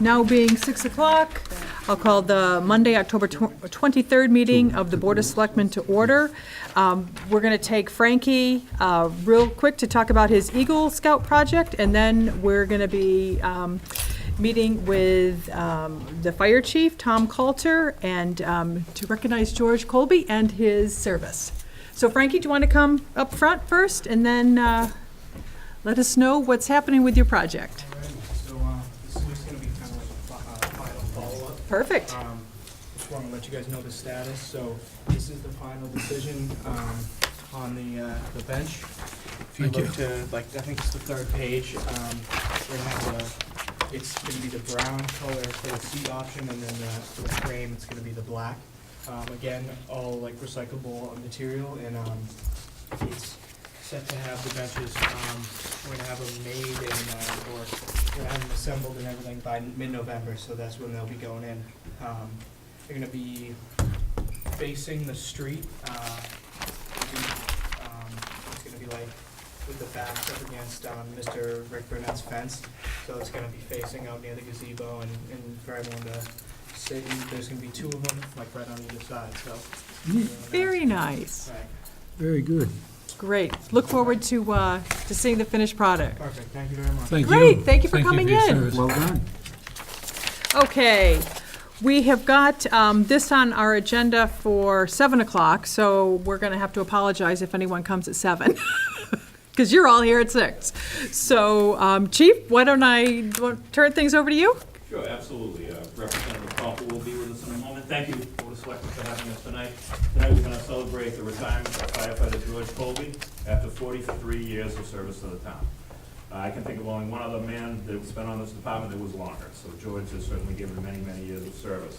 Now being 6 o'clock, I'll call the Monday, October 23rd meeting of the Board of Selectmen to order. We're going to take Frankie real quick to talk about his Eagle Scout project, and then we're going to be meeting with the fire chief, Tom Coulter, and to recognize George Colby and his service. So Frankie, do you want to come up front first, and then let us know what's happening with your project? Perfect. Just want to let you guys know the status. So this is the final decision on the bench. If you look to, like, I think it's the third page, we're gonna have it's gonna be the brown color for the seat option, and then for the frame, it's gonna be the black. Again, all like recyclable material, and it's set to have the benches. We're gonna have them made and or we're gonna have them assembled and everything by mid-November, so that's when they'll be going in. They're gonna be facing the street. It's gonna be like with the backs up against Mr. Rick Burnett's fence, so it's gonna be facing out near the gazebo and for everyone to sit. And there's gonna be two of them, like right on either side. So Very nice. Right. Very good. Great. Look forward to seeing the finished product. Perfect. Thank you very much. Thank you. Great. Thank you for coming your in. service. Well done. Okay. We have got this on our agenda for 7 o'clock, so we're going to have to apologize if anyone comes at 7, because you're all here at 6. So, Chief, why don't I turn things over to you? Sure, absolutely. Representative Coulter will be with us in a moment. Thank you, Board of Selectmen, for having us tonight. Tonight we're going to celebrate the retirement of firefighter George Colby after 43 years of service to the town. I can think of only one other man that's been on this department that was longer, so George has certainly given many, many years of service.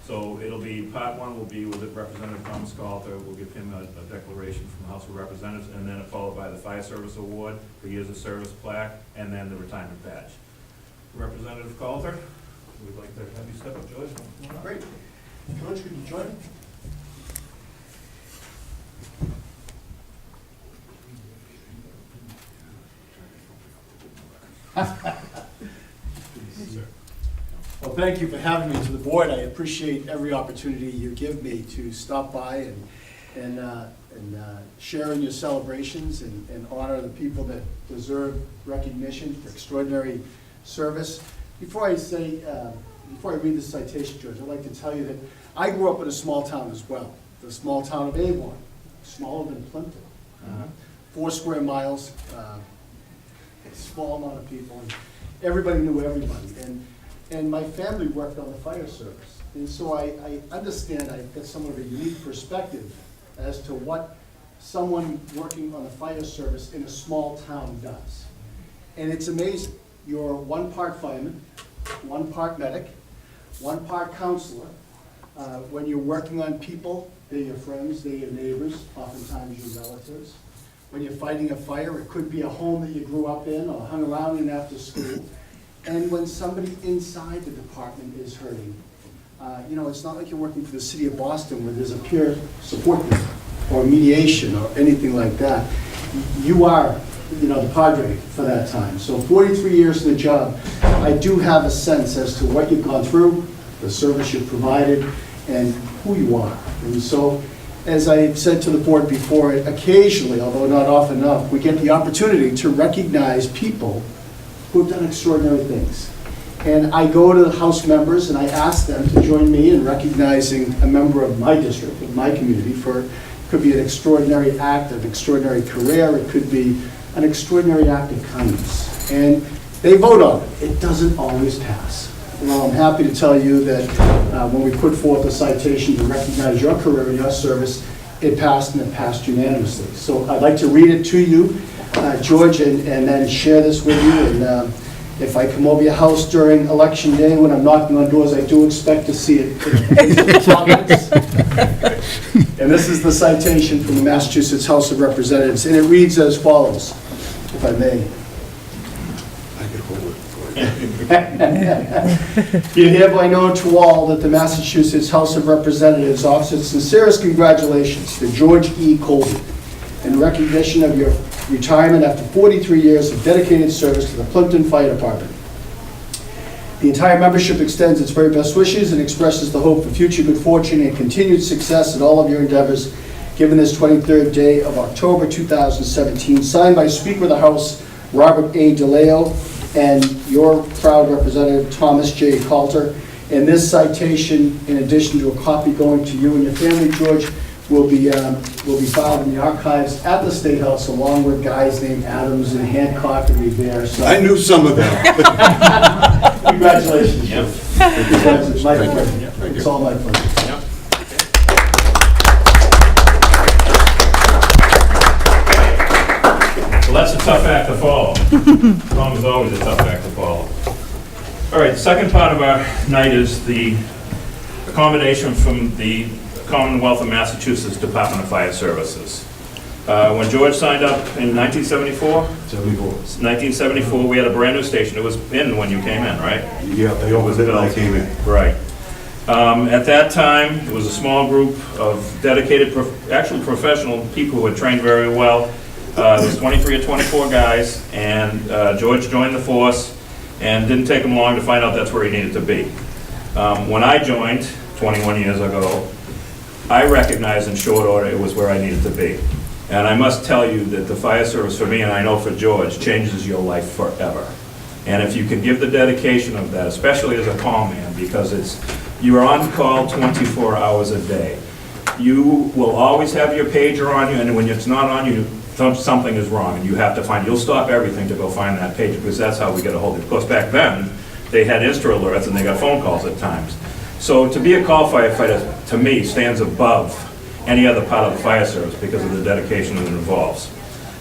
So it'll be, part one will be with Representative Thomas Coulter. We'll give him a declaration from the House of Representatives, and then followed by the Fire Service Award for years of service plaque, and then the retirement badge. Representative Coulter, we'd like to have you step up, George. Great. George, could you join me? Well, thank you for having me to the board. I appreciate every opportunity you give me to stop by and share in your celebrations and honor the people that deserve recognition for extraordinary service. Before I read this citation, George, I'd like to tell you that I grew up in a small town as well, the small town of Avon, smaller than Plympton. 4 square miles, a small amount of people, and everybody knew everybody. And my family worked on the fire service. And so I understand, I've got somewhat of a unique perspective as to what someone working on the fire service in a small town does. And it's amazing. You're 1 part fireman, 1 part medic, 1 part counselor. When you're working on people, they're your friends, they're your neighbors, oftentimes your relatives. When you're fighting a fire, it could be a home that you grew up in or hung around in after school. And when somebody inside the department is hurting, it's not like you're working for the city of Boston where there's a peer support group or mediation or anything like that. You are, the padre for that time. So 43 years in the job, I do have a sense as to what you've gone through, the service you've provided, and who you are. And so, as I've said to the board before, occasionally, although not often enough, we get the opportunity to recognize people who have done extraordinary things. And I go to the House members and I ask them to join me in recognizing a member of my district, of my community, for it could be an extraordinary act of extraordinary career, it could be an extraordinary act of kindness. And they vote on it. It doesn't always pass. Well, I'm happy to tell you that when we put forth a citation to recognize your career and your service, it passed, and it passed unanimously. So I'd like to read it to you, George, and then share this with you. And if I come over your house during election day when I'm knocking on doors, I do expect to see it. And this is the citation from the Massachusetts House of Representatives, and it reads as follows, if I may. I could hold it for you. Be it hereby known to all that the Massachusetts House of Representatives offers its sincerest congratulations to George E. Colby in recognition of your retirement after 43 years of dedicated service to the Plympton Fire Department. The entire membership extends its very best wishes and expresses the hope for future good fortune and continued success in all of your endeavors, given this 23rd day of October 2017, signed by Speaker of the House, Robert A. DeLeo, and your proud representative, Thomas J. Coulter. And this citation, in addition to a copy going to you and your family, George, will be filed in the archives at the State House, along with guys named Adams and Hancock and Revere. So I knew some of them. congratulations. Yep. Congratulations. My Thank you. pleasure. Thank you. It's all my pleasure. Yep. Well, that's a tough act to follow. Tom is always a tough act to follow. All right, the second part of our night is the accommodation from the Commonwealth of Massachusetts Department of Fire Services. When George signed up in 1974, 1974, we had a brand new station. It was in when you came in, right? Yeah, they opened it and I came in. Right. At that time, it was a small group of dedicated, actual professional people who had trained very well. There was 23 or 24 guys, and George joined the force, and didn't take him long to find out that's where he needed to be. When I joined 21 years ago, I recognized in short order it was where I needed to be. And I must tell you that the fire service for me, and I know for George, changes your life forever. And if you can give the dedication of that, especially as a call man, because you are on call 24 hours a day. You will always have your pager on you, and when it's not on you, something is wrong, and you have to you'll stop everything to go find that pager, because that's how we get a hold of it. Of course, back then, they had Insta alerts, and they got phone calls at times. So to be a call firefighter, to me, stands above any other part of the fire service because of the dedication that it involves.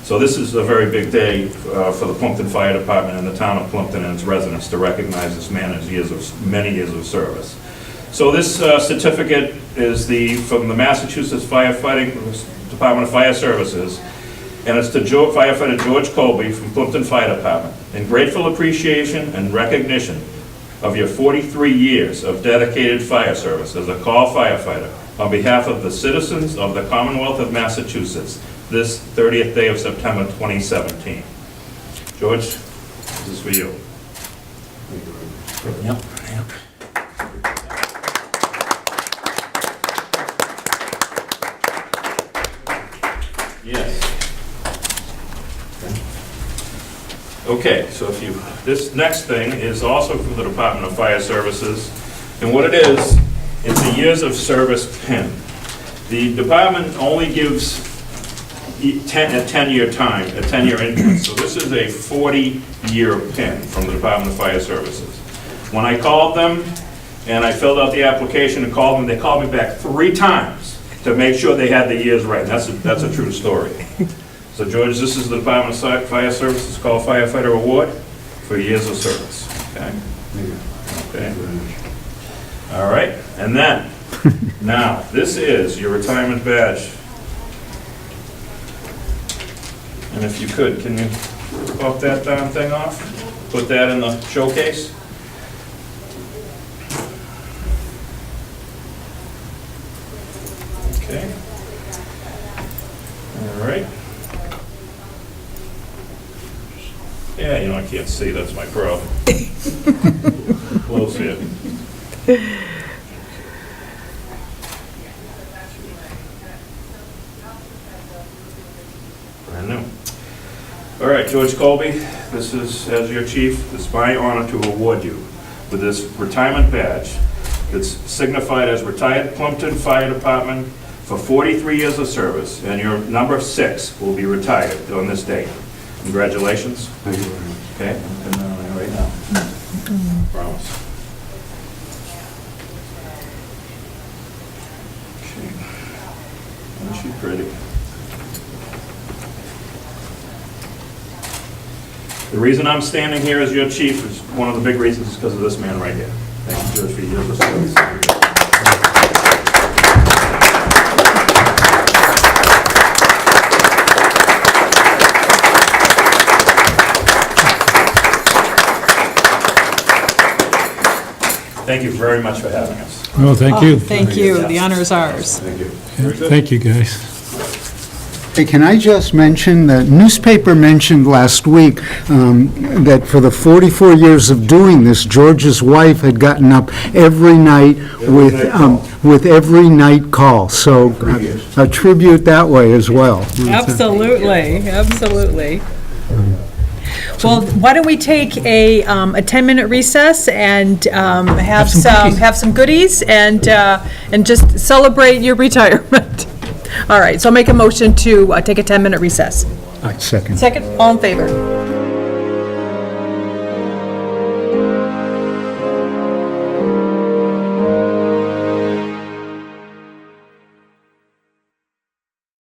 So this is a very big day for the Plympton Fire Department and the town of Plympton and its residents to recognize this man as many years of service. So this certificate is from the Massachusetts Department of Fire Services, and it's to firefighter George Colby from Plympton Fire Department. In grateful appreciation and recognition of your 43 years of dedicated fire service as a call firefighter, on behalf of the citizens of the Commonwealth of Massachusetts, this 30th day of September 2017. George, this is for you. Yep. Yes. Okay, so this next thing is also from the Department of Fire Services, and what it is, it's a years of service pin. The department only gives a 10-year time, a 10-year increment, so this is a 40-year pin from the Department of Fire Services. When I called them, and I filled out the application and called them, they called me back 3 times to make sure they had the years right, and that's a true story. So George, this is the Department of Fire Services Call Firefighter Award for years of service, okay? Okay. All right, and then, now, this is your retirement badge. And if you could, can you pop that darn thing off? Put that in the showcase? Okay. All right. Yeah, I can't see, that's my problem. Close here. Brand new. All right, George Colby, this is, as your chief, it's my honor to award you with this retirement badge that's signified as retired Plympton Fire Department for 43 years of service, and your number 6 will be retired on this date. Congratulations. Thank you very much. Okay, I'm putting that on there right now. Promise. Okay. Isn't she pretty? The reason I'm standing here as your chief is one of the big reasons is because of this man right here. Thank you, George, for your years of service. Thank you very much for having us. Oh, thank you. Thank you, the honor is ours. Thank you. Thank you, guys. Hey, can I just mention, the newspaper mentioned last week that for the 44 years of doing this, George's wife had gotten up every night with every night call. So a tribute that way as well. Absolutely, absolutely. Well, why don't we take a 10-minute recess and have some goodies and just celebrate your retirement. All right, so I'll make a motion to take a 10-minute recess. Second. Second, all in favor?